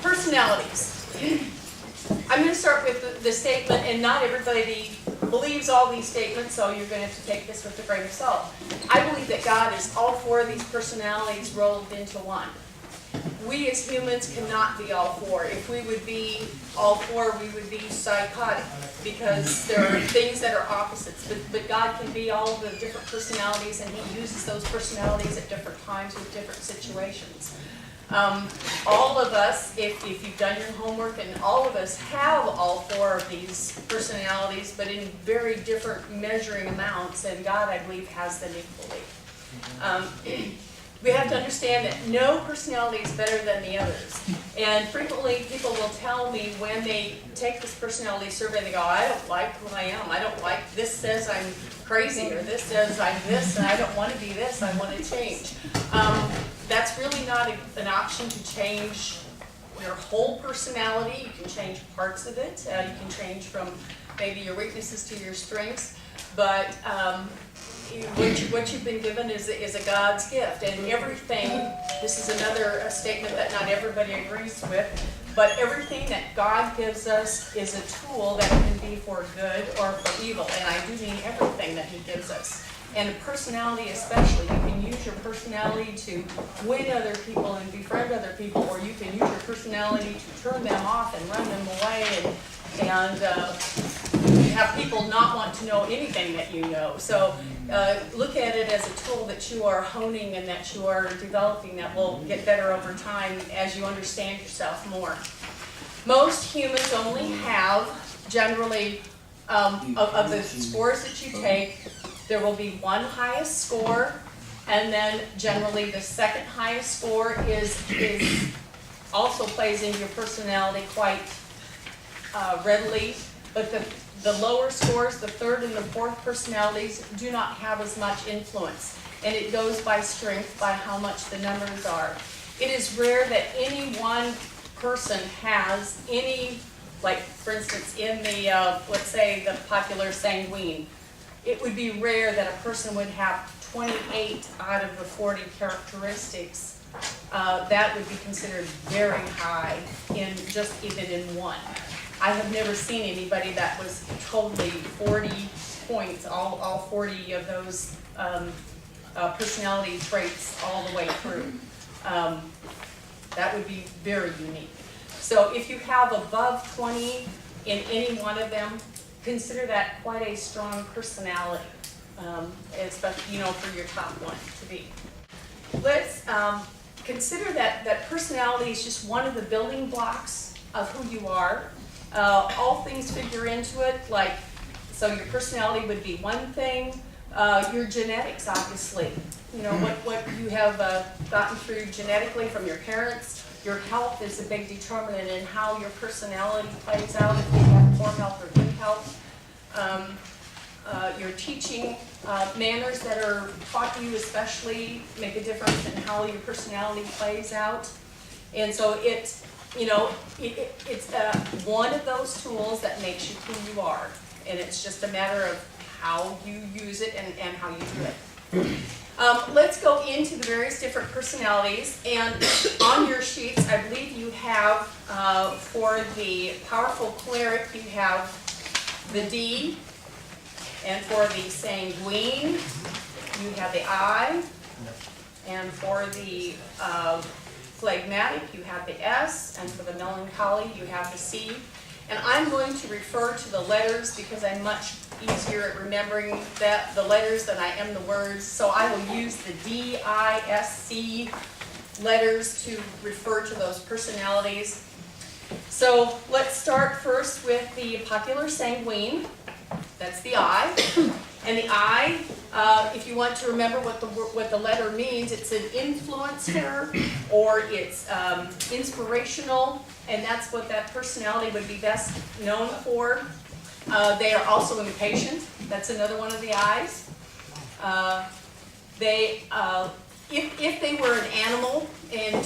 Personalities. I'm going to start with the statement, and not everybody believes all these statements, so you're going to have to take this with a grain of salt. I believe that God is all four of these personalities rolled into one. We as humans cannot be all four. If we would be all four, we would be psychotic, because there are things that are opposites. But God can be all of the different personalities, and He uses those personalities at different times with different situations. All of us, if you've done your homework, and all of us have all four of these personalities, but in very different measuring amounts, and God, I believe, has them equally. We have to understand that no personality is better than the others. And frequently people will tell me when they take this personality survey, they go, I don't like who I am. I don't like, this says I'm crazy, or this says I'm this, and I don't want to be this, I want to change. That's really not an option to change your whole personality. You can change parts of it. You can change from maybe your weaknesses to your strengths. But what you've been given is a God's gift. And everything, this is another statement that not everybody agrees with, but everything that God gives us is a tool that can be for good or for evil. And I do mean everything that He gives us. And personality especially. You can use your personality to win other people and befriend other people, or you can use your personality to turn them off and run them away and have people not want to know anything that you know. So look at it as a tool that you are honing and that you are developing that will get better over time as you understand yourself more. Most humans only have, generally, of the scores that you take, there will be one highest score, and then generally the second highest score is also plays into your personality quite readily, but the lower scores, the third and the fourth personalities, do not have as much influence, and it goes by strength, by how much the numbers are. It is rare that any one person has any, like for instance in the, let's say the popular sanguine, it would be rare that a person would have 28 out of the 40 characteristics. That would be considered very high in just even in one. I have never seen anybody that was totally 40 points, all 40 of those personality traits all the way through. That would be very unique. So if you have above 20 in any one of them, consider that quite a strong personality, especially for your top one to be. Let's consider that personality is just one of the building blocks of who you are. All things figure into it, like, so your personality would be one thing, your genetics, obviously. What you have gotten through genetically from your parents. Your health is a big determinant in how your personality plays out, if you have poor health or good health. Your teaching manners that are taught to you especially make a difference in how your personality plays out. And so it's one of those tools that makes you who you are. And it's just a matter of how you use it and how you do it. Let's go into the various different personalities. And on your sheets, I believe you have, for the powerful cleric, you have the D. And for the sanguine, you have the I. And for the phlegmatic, you have the S, and for the melancholy, you have the C. And I'm going to refer to the letters because I'm much easier at remembering the letters than I am the words. So I will use the D, I, S, C letters to refer to those personalities. So let's start first with the popular sanguine. That's the I. And the I, if you want to remember what the letter means, it's an influencer, or it's inspirational, and that's what that personality would be best known for. They are also impatient. That's another one of the I's. If they were an animal, and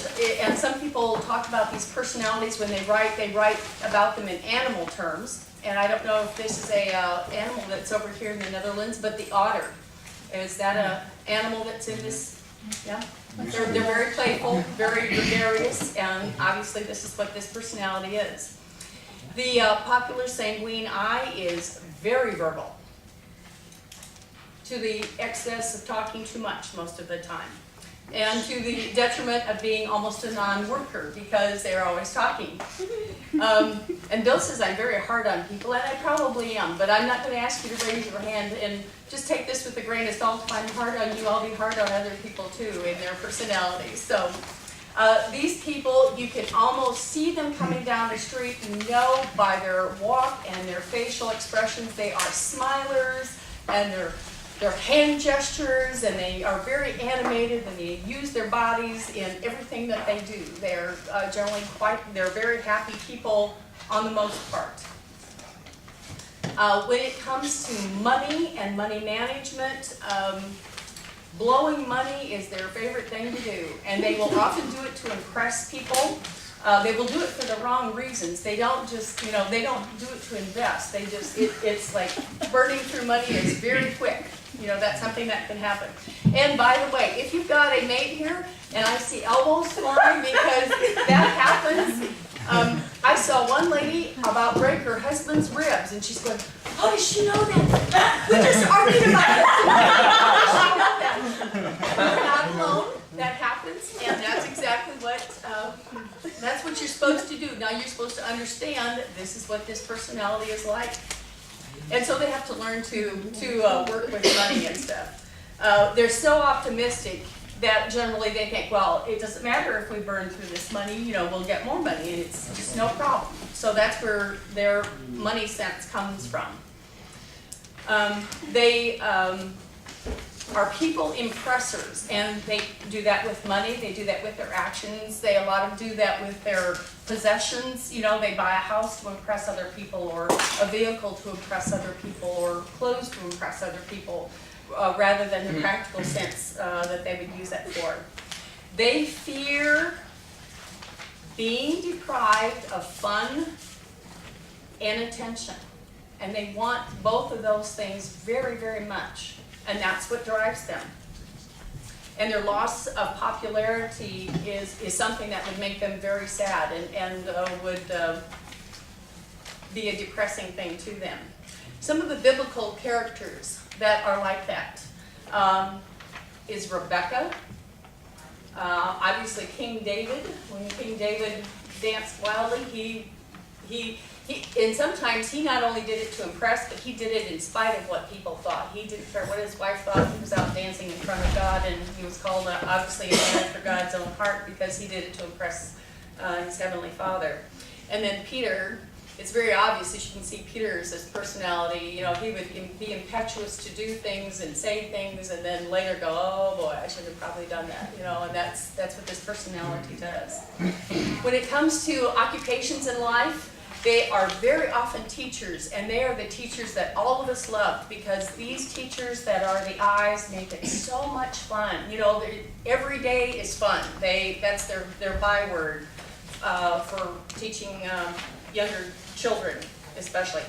some people talk about these personalities when they write about them in animal terms. And I don't know if this is a animal that's over here in the Netherlands, but the otter. Is that an animal that's in this? Yeah? They're very playful, very gregarious, and obviously this is what this personality is. The popular sanguine I is very verbal, to the excess of talking too much most of the time, and to the detriment of being almost a non-worker because they're always talking. And Bill says I'm very hard on people, and I probably am, but I'm not going to ask you to raise your hand and just take this with a grain of salt. If I'm hard on you, I'll be hard on other people too in their personalities. So these people, you can almost see them coming down the street. You know by their walk and their facial expressions, they are smilers, and their hand gestures, and they are very animated, and they use their bodies in everything that they do. They're generally they're very happy people on the most part. When it comes to money and money management, blowing money is their favorite thing to do, and they will often do it to impress people. They will do it for the wrong reasons. They don't just, they don't do it to invest. They just, it's like burning through money is very quick. That's something that can happen. And by the way, if you've got a mate here, and I see elbows flying because that happens, I saw one lady about break her husband's ribs, and she's going, "How does she know that? We just argued about it." How does she know that? You're not alone. That happens, and that's exactly that's what you're supposed to do. Now you're supposed to understand that this is what this personality is like. And so they have to learn to work with money and stuff. They're so optimistic that generally they think, well, it doesn't matter if we burn through this money, we'll get more money, and it's just no problem. So that's where their money sense comes from. They are people impressors, and they do that with money, they do that with their actions, they a lot of do that with their possessions. They buy a house to impress other people, or a vehicle to impress other people, or clothes to impress other people, rather than the practical sense that they would use that for. They fear being deprived of fun and attention, and they want both of those things very, very much. And that's what drives them. And their loss of popularity is something that would make them very sad and would be a depressing thing to them. Some of the biblical characters that are like that is Rebecca. Obviously King David. When King David danced wildly, and sometimes he not only did it to impress, but he did it in spite of what people thought. He didn't care what his wife thought. He was out dancing in front of God, and he was called obviously a man after God's own heart because he did it to impress his heavenly Father. And then Peter, it's very obvious as you can see Peter's his personality. He would be impetuous to do things and say things, and then later go, "Oh boy, I should have probably done that." And that's what this personality does. When it comes to occupations in life, they are very often teachers, and they are the teachers that all of us love, because these teachers that are the eyes make it so much fun. Every day is fun. That's their byword for teaching younger children, especially.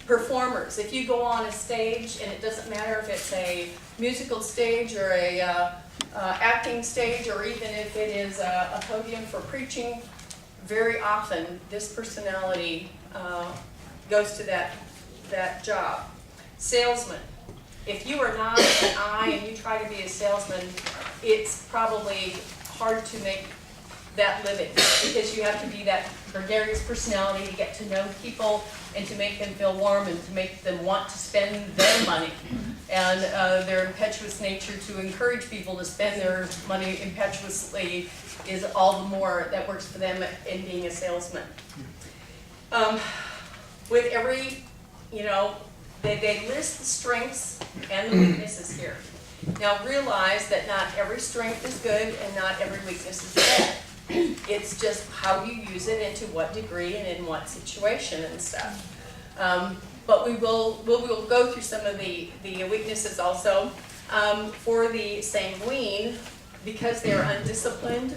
Performers. If you go on a stage, and it doesn't matter if it's a musical stage or a acting stage, or even if it is a podium for preaching, very often this personality goes to that job. Salesman. If you are not an I and you try to be a salesman, it's probably hard to make that living, because you have to be that gregarious personality to get to know people and to make them feel warm and to make them want to spend their money, and their impetuous nature to encourage people to spend their money impetuously is all the more that works for them in being a salesman. With every, they list the strengths and the weaknesses here. Now realize that not every strength is good and not every weakness is bad. It's just how you use it and to what degree and in what situation and stuff. But we will go through some of the weaknesses also. For the sanguine, because they are undisciplined,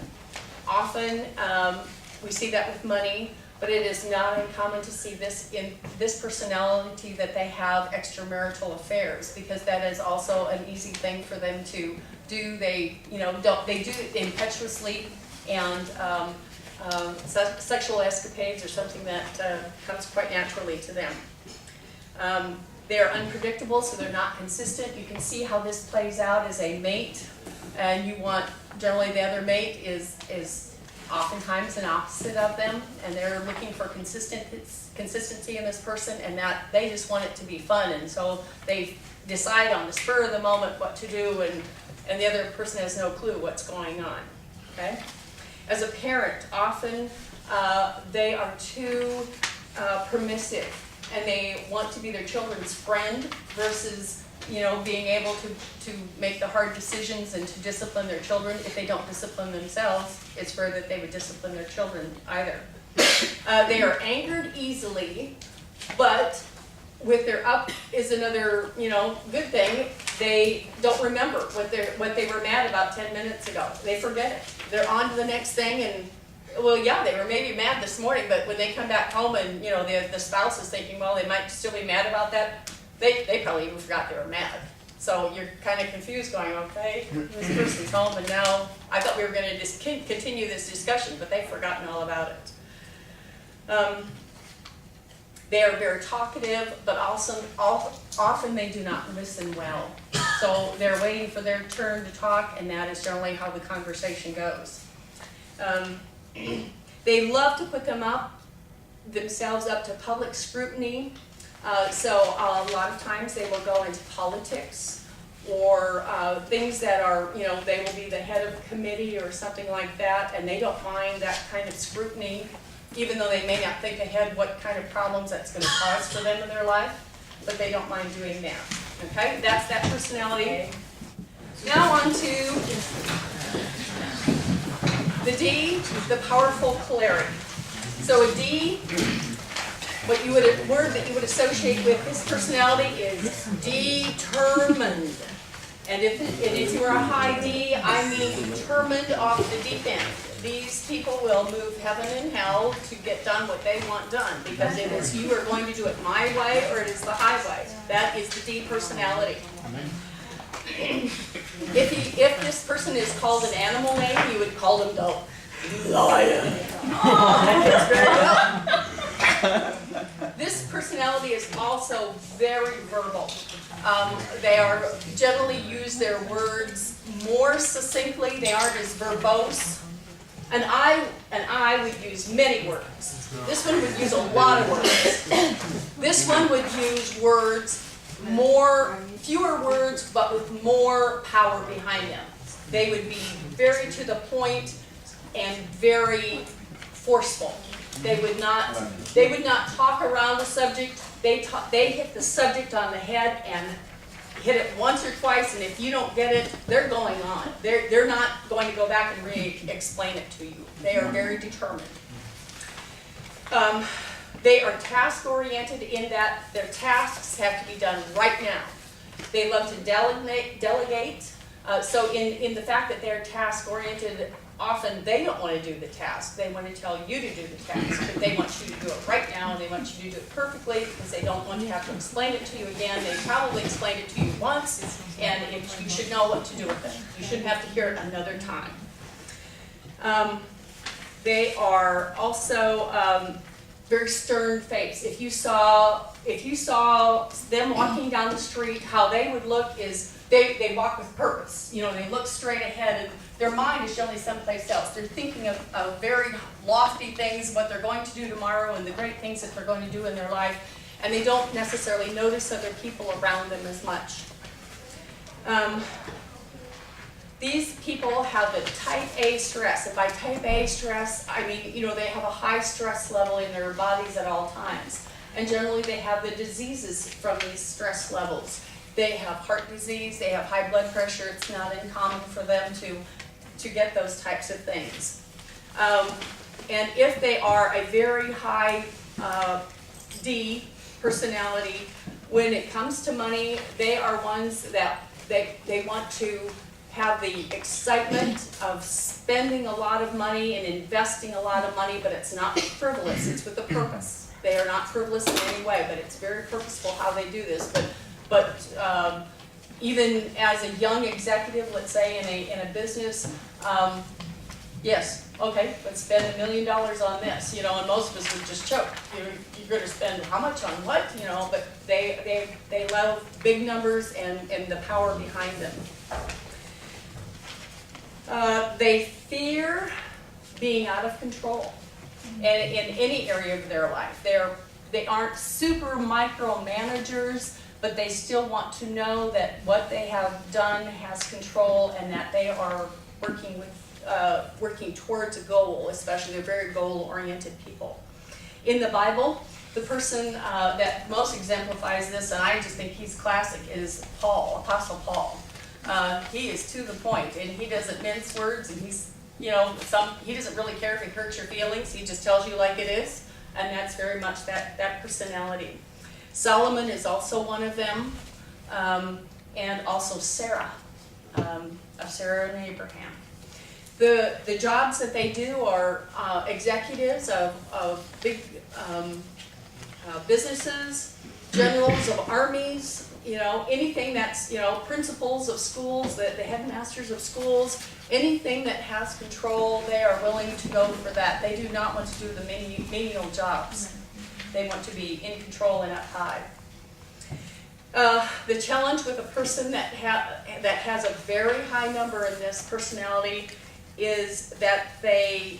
often we see that with money. But it is not uncommon to see this in this personality that they have extramarital affairs, because that is also an easy thing for them to do. They, they do it impetuously, and sexual escapades are something that comes quite naturally to them. They're unpredictable, so they're not consistent. You can see how this plays out as a mate, and you want, generally the other mate is oftentimes an opposite of them, and they're looking for consistency in this person, and that they just want it to be fun, and so they decide on the spur of the moment what to do, and the other person has no clue what's going on, okay? As a parent, often they are too permissive, and they want to be their children's friend versus being able to make the hard decisions and to discipline their children. If they don't discipline themselves, it's rare that they would discipline their children either. They are angered easily, but with their up is another good thing. They don't remember what they were mad about 10 minutes ago. They forget it. They're on to the next thing, and well, yeah, they were maybe mad this morning, but when they come back home and the spouse is thinking, well, they might still be mad about that. They probably even forgot they were mad. So you're kind of confused going, okay, this person's home, and now I thought we were going to just continue this discussion, but they've forgotten all about it. They are very talkative, but also often they do not listen well. So they're waiting for their turn to talk, and that is generally how the conversation goes. They love to put themselves up to public scrutiny. So a lot of times they will go into politics or things that are, they will be the head of a committee or something like that, and they don't mind that kind of scrutiny, even though they may not think ahead what kind of problems that's going to cause for them in their life, but they don't mind doing that. Okay, that's that personality. Now on to the D, the powerful choleric. So a D, word that you would associate with this personality is determined. And if you are a high D, I mean determined off the deep end. These people will move heaven and hell to get done what they want done, because it is you are going to do it my way or it is the highway. That is the D personality. If this person is called an animal name, you would call them the lion. That's very well. This personality is also very verbal. They are generally use their words more succinctly. They aren't as verbose. And I would use many words. This one would use a lot of words. This one would use fewer words, but with more power behind them. They would be very to the point and very forceful. They would not talk around the subject. They hit the subject on the head and hit it once or twice, and if you don't get it, they're going on. They're not going to go back and re-explain it to you. They are very determined. They are task-oriented in that their tasks have to be done right now. They love to delegate. So in the fact that they're task-oriented, often they don't want to do the task. They want to tell you to do the task, but they want you to do it right now, and they want you to do it perfectly because they don't want to have to explain it to you again. They probably explained it to you once, and you should know what to do with it. You shouldn't have to hear it another time. They are also very stern-faced. If you saw them walking down the street, how they would look is they walk with purpose. They look straight ahead, and their mind is generally someplace else. They're thinking of very lofty things, what they're going to do tomorrow, and the great things that they're going to do in their life, and they don't necessarily notice other people around them as much. These people have a type A stress, and by type A stress, I mean, they have a high stress level in their bodies at all times, and generally they have the diseases from these stress levels. They have heart disease, they have high blood pressure. It's not uncommon for them to get those types of things. And if they are a very high D personality, when it comes to money, they are ones that they want to have the excitement of spending a lot of money and investing a lot of money, but it's not frivolous, it's with a purpose. They are not frivolous in any way, but it's very purposeful how they do this. But even as a young executive, let's say in a business, yes, okay, let's spend $1 million on this, you know, and most of us would just choke. You're going to spend how much on what, you know, but they love big numbers and the power behind them. They fear being out of control, and in any area of their life. They aren't super micromanagers, but they still want to know that what they have done has control and that they are working towards a goal. Especially, they're very goal-oriented people. In the Bible, the person that most exemplifies this, and I just think he's classic, is Paul, Apostle Paul. He is to the point, and he doesn't mince words, and he's, you know, he doesn't really care if it hurts your feelings. He just tells you like it is, and that's very much that personality. Solomon is also one of them, and also Sarah, of Sarah and Abraham. The jobs that they do are executives of big businesses, generals of armies, you know, anything that's, you know, principals of schools, the headmasters of schools, anything that has control, they are willing to go for that. They do not want to do the menial jobs. They want to be in control and up high. The challenge with a person that has a very high number in this personality is that they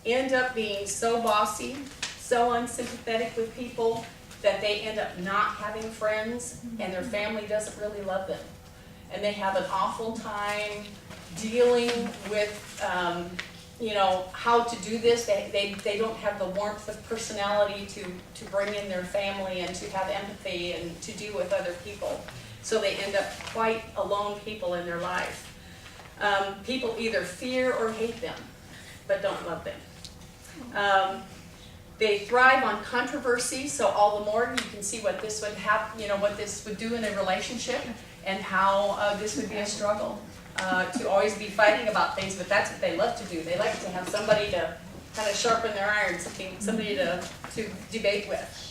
end up being so bossy, so unsympathetic with people, that they end up not having friends, and their family doesn't really love them. And they have an awful time dealing with, you know, how to do this. They don't have the warmth of personality to bring in their family and to have empathy and to deal with other people. So they end up quite alone people in their life. People either fear or hate them, but don't love them. They thrive on controversy, so all the more you can see what this would have, you know, what this would do in a relationship, and how this would be a struggle to always be fighting about things. But that's what they love to do. They like to have somebody to kind of sharpen their iron, somebody to debate with.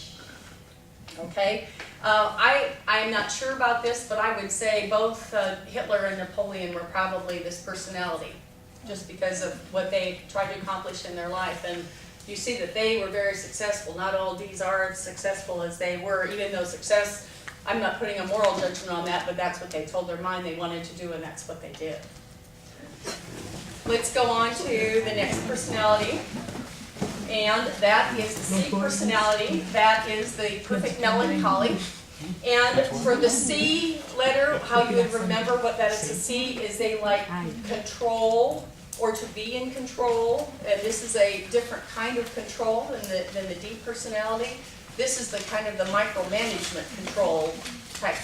Okay, I'm not sure about this, but I would say both Hitler and Napoleon were probably this personality, just because of what they tried to accomplish in their life. And you see that they were very successful. Not all these are as successful as they were, even though success, I'm not putting a moral judgment on that, but that's what they told their mind they wanted to do, and that's what they did. Let's go on to the next personality, and that is the C personality. That is the perfect melancholy. And for the C letter, how you would remember what that is, a C is they like control, or to be in control, and this is a different kind of control than the D personality. This is the kind of the micromanagement control type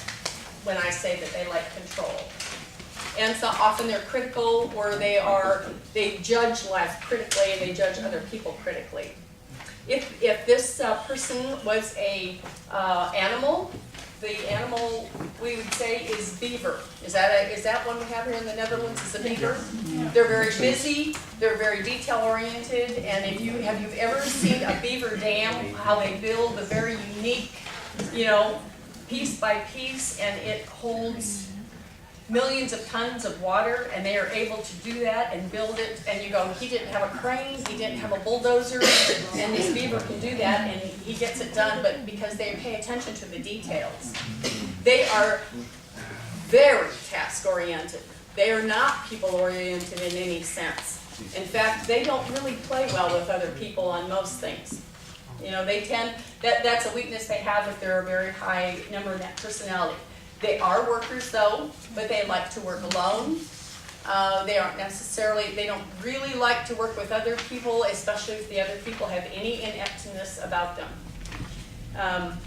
when I say that they like control. And so often they're critical, or they judge life critically, and they judge other people critically. If this person was a animal, the animal we would say is beaver. Is that one we have here in the Netherlands? Is a beaver? Yeah. They're very busy. They're very detail oriented. And have you ever seen a beaver dam? How they build a very unique, you know, piece by piece, and it holds millions of tons of water, and they are able to do that and build it. And you go, he didn't have a crane, he didn't have a bulldozer, and this beaver can do that, and he gets it done. But because they pay attention to the details, they are very task-oriented. They are not people-oriented in any sense. In fact, they don't really play well with other people on most things. You know, they tend, that's a weakness they have if they're a very high number in that personality. They are workers though, but they like to work alone. They don't really like to work with other people, especially if the other people have any ineptness about them.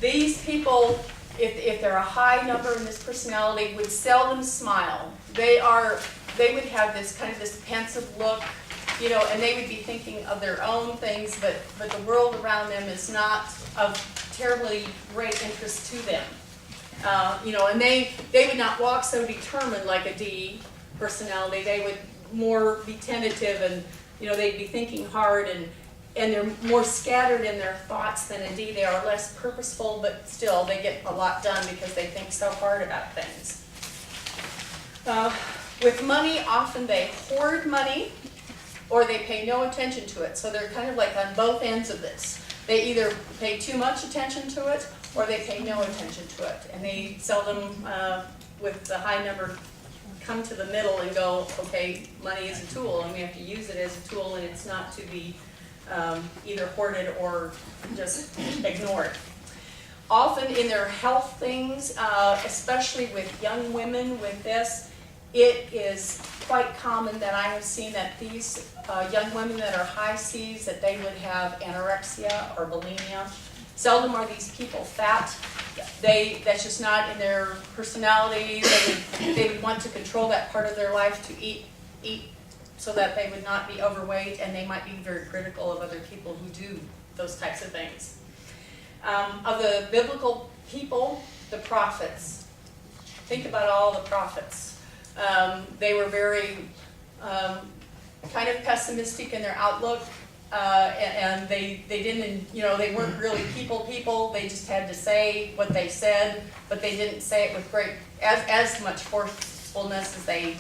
These people, if they're a high number in this personality, would seldom smile. They would have this kind of this pensive look, you know, and they would be thinking of their own things, but the world around them is not of terribly great interest to them. And they would not walk so determined like a D personality. They would more be tentative, and they'd be thinking hard, and they're more scattered in their thoughts than a D. They are less purposeful, but still they get a lot done because they think so hard about things. With money, often they hoard money or they pay no attention to it. So they're kind of like on both ends of this. They either pay too much attention to it or they pay no attention to it. And they seldom, with the high number, come to the middle and go, okay, money is a tool and we have to use it as a tool, and it's not to be either hoarded or just ignored. Often in their health things, especially with young women with this, it is quite common that I have seen that these young women that are high Cs, that they would have anorexia or bulimia. Seldom are these people fat. That's just not in their personality. They would want to control that part of their life, to eat so that they would not be overweight, and they might be very critical of other people who do those types of things. Of the biblical people, the prophets. Think about all the prophets. They were very kind of pessimistic in their outlook, and they didn't, they weren't really people. They just had to say what they said, but they didn't say it with great, as much forcefulness as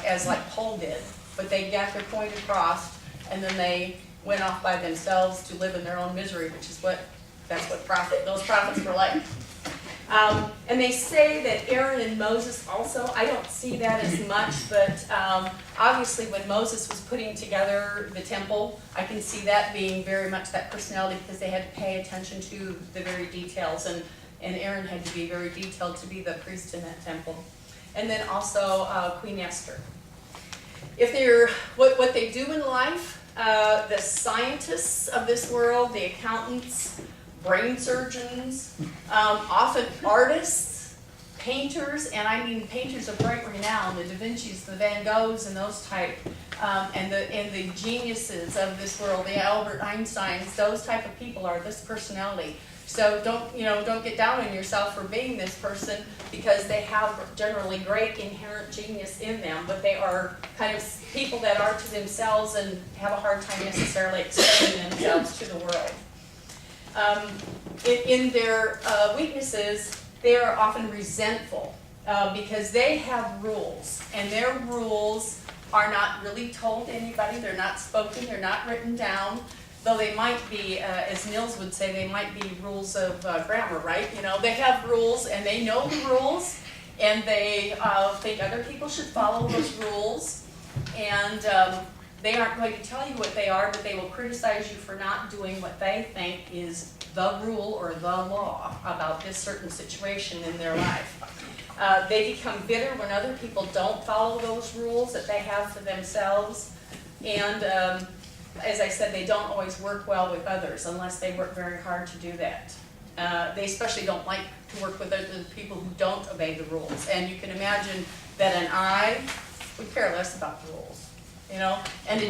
as like Paul did. But they got their point across, and then they went off by themselves to live in their own misery, which is that's what those prophets were like. And they say that Aaron and Moses also, I don't see that as much, but obviously when Moses was putting together the temple, I can see that being very much that personality, because they had to pay attention to the very details, and Aaron had to be very detailed to be the priest in that temple. And then also Queen Esther. If they're, what they do in life, the scientists of this world, the accountants, brain surgeons, often artists, painters, and I mean painters of great renown, the Da Vinci's, the Van Goghs, and those type, and the geniuses of this world, the Albert Einsteins, those type of people are this personality. So don't get down on yourself for being this person, because they have generally great inherent genius in them, but they are kind of people that are to themselves and have a hard time necessarily explaining themselves to the world. In their weaknesses, they are often resentful because they have rules, and their rules are not really told to anybody. They're not spoken, they're not written down, though they might be, as Nils would say, they might be rules of grammar, right? They have rules, and they know the rules, and they think other people should follow those rules, and they aren't going to tell you what they are, but they will criticize you for not doing what they think is the rule or the law about this certain situation in their life. They become bitter when other people don't follow those rules that they have for themselves, and as I said, they don't always work well with others unless they work very hard to do that. They especially don't like to work with other people who don't obey the rules, and you can imagine that an I would care less about the rules. And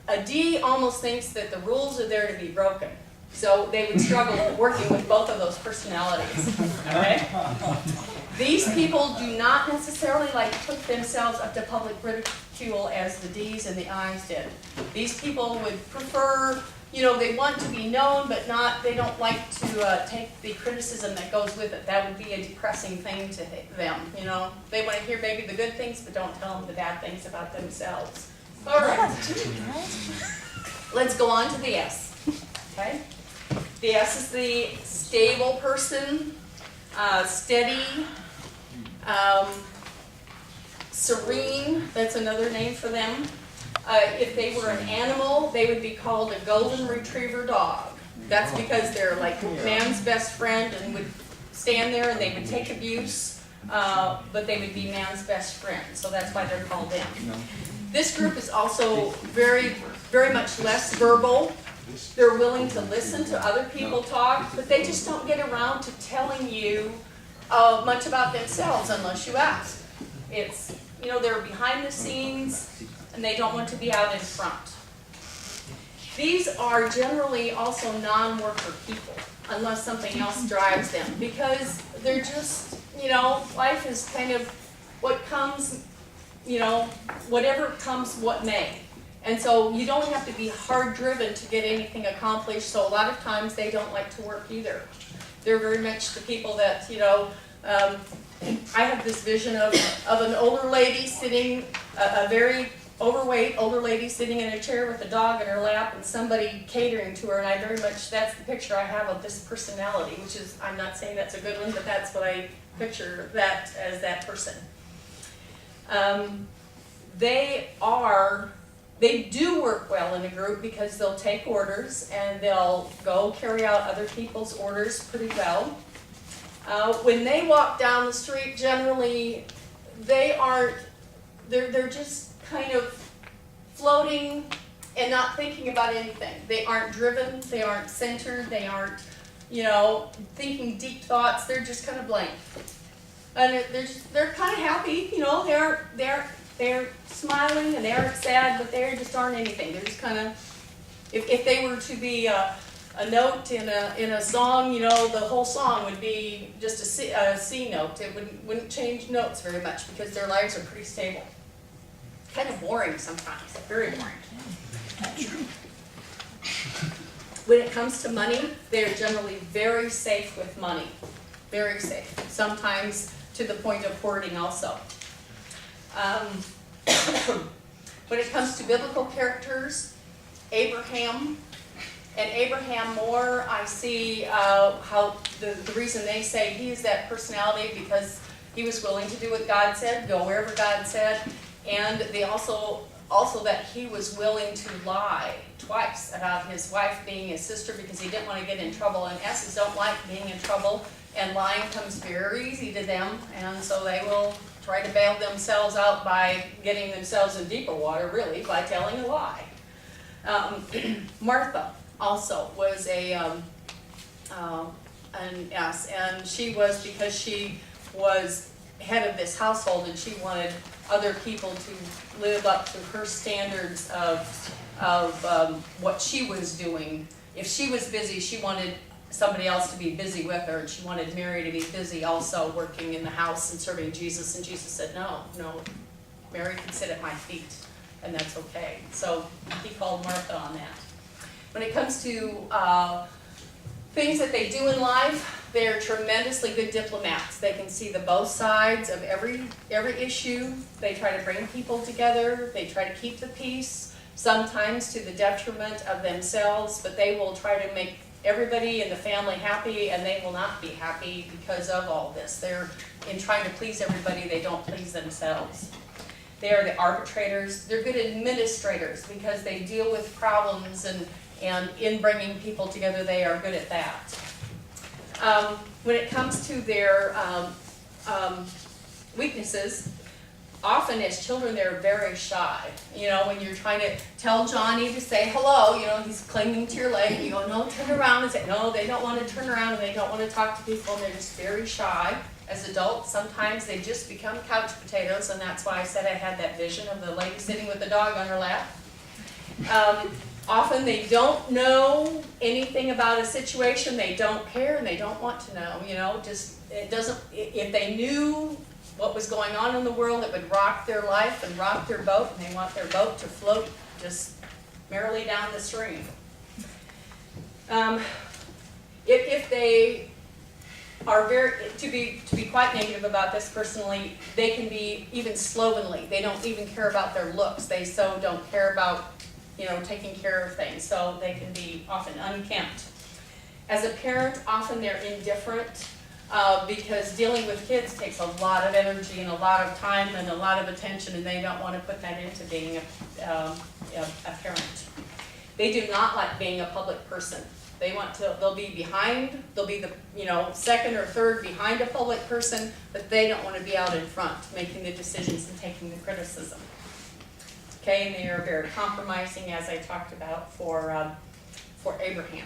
a D almost thinks that the rules are there to be broken. So they would struggle working with both of those personalities. Okay? These people do not necessarily like to put themselves up to public ridicule as the D's and the I's did. These people would prefer, they want to be known, but they don't like to take the criticism that goes with it. That would be a depressing thing to them. They want to hear maybe the good things, but don't tell them the bad things about themselves. All right. Let's go on to the S. Okay? The S is the stable person, steady, serene. That's another name for them. If they were an animal, they would be called a golden retriever dog. That's because they're like man's best friend and would stand there and they would take abuse, but they would be man's best friend. So that's why they're called them. This group is also very, very much less verbal. They're willing to listen to other people talk, but they just don't get around to telling you much about themselves unless you ask. It's, they're behind the scenes, and they don't want to be out in front. These are generally also non-worker people, unless something else drives them, because they're just, life is kind of what comes, whatever comes what may. And so you don't have to be hard driven to get anything accomplished, so a lot of times they don't like to work either. They're very much the people that, I have this vision of an older lady sitting, a very overweight older lady sitting in a chair with a dog in her lap and somebody catering to her, and that's the picture I have of this personality, which is, I'm not saying that's a good one, but that's what I picture that as, that person. They do work well in a group because they'll take orders and they'll go carry out other people's orders pretty well. When they walk down the street, generally, they're just kind of floating and not thinking about anything. They aren't driven, they aren't centered, they aren't, thinking deep thoughts. They're just kind of blank. And they're kind of happy, they're smiling and they aren't sad, but they just aren't anything. They're just kind of, if they were to be a note in a song, the whole song would be just a C note. It wouldn't change notes very much because their lives are pretty stable. Kind of boring sometimes, very boring. When it comes to money, they're generally very safe with money. Very safe. Sometimes to the point of hoarding also. When it comes to biblical characters, Abraham more, I see how the reason they say he is that personality because he was willing to do what God said, go wherever God said, and they also that he was willing to lie twice about his wife being his sister because he didn't want to get in trouble, and S's don't like being in trouble, and lying comes very easy to them, and so they will try to bail themselves out by getting themselves in deeper water, really, by telling a lie. Martha also was an S, and she was because she was head of this household and she wanted other people to live up to her standards of what she was doing. If she was busy, she wanted somebody else to be busy with her, and she wanted Mary to be busy also working in the house and serving Jesus, and Jesus said, no, Mary can sit at my feet, and that's okay. So he called Martha on that. When it comes to things that they do in life, they're tremendously good diplomats. They can see the both sides of every issue. They try to bring people together. They try to keep the peace, sometimes to the detriment of themselves, but they will try to make everybody in the family happy, and they will not be happy because of all this. They're in trying to please everybody, they don't please themselves. They are the arbitrators. They're good administrators because they deal with problems, and in bringing people together, they are good at that. When it comes to their weaknesses, often as children they're very shy. When you're trying to tell Johnny to say hello, he's clinging to your leg, and you go, no, turn around, and say, no, they don't want to turn around, and they don't want to talk to people, and they're just very shy. As adults, sometimes they just become couch potatoes, and that's why I said I had that vision of the lady sitting with the dog on her lap. Often they don't know anything about a situation, they don't care, and they don't want to know, if they knew what was going on in the world, it would rock their life and rock their boat, and they want their boat to float just merrily down the stream. If they are to be quite negative about this personally, they can be even slovenly. They don't even care about their looks. They so don't care about taking care of things, so they can be often unkempt. As a parent, often they're indifferent because dealing with kids takes a lot of energy and a lot of time and a lot of attention, and they don't want to put that into being a parent. They do not like being a public person. They'll be behind, they'll be the second or third behind a public person, but they don't want to be out in front making the decisions and taking the criticism. Okay, and they are very compromising, as I talked about for Abraham.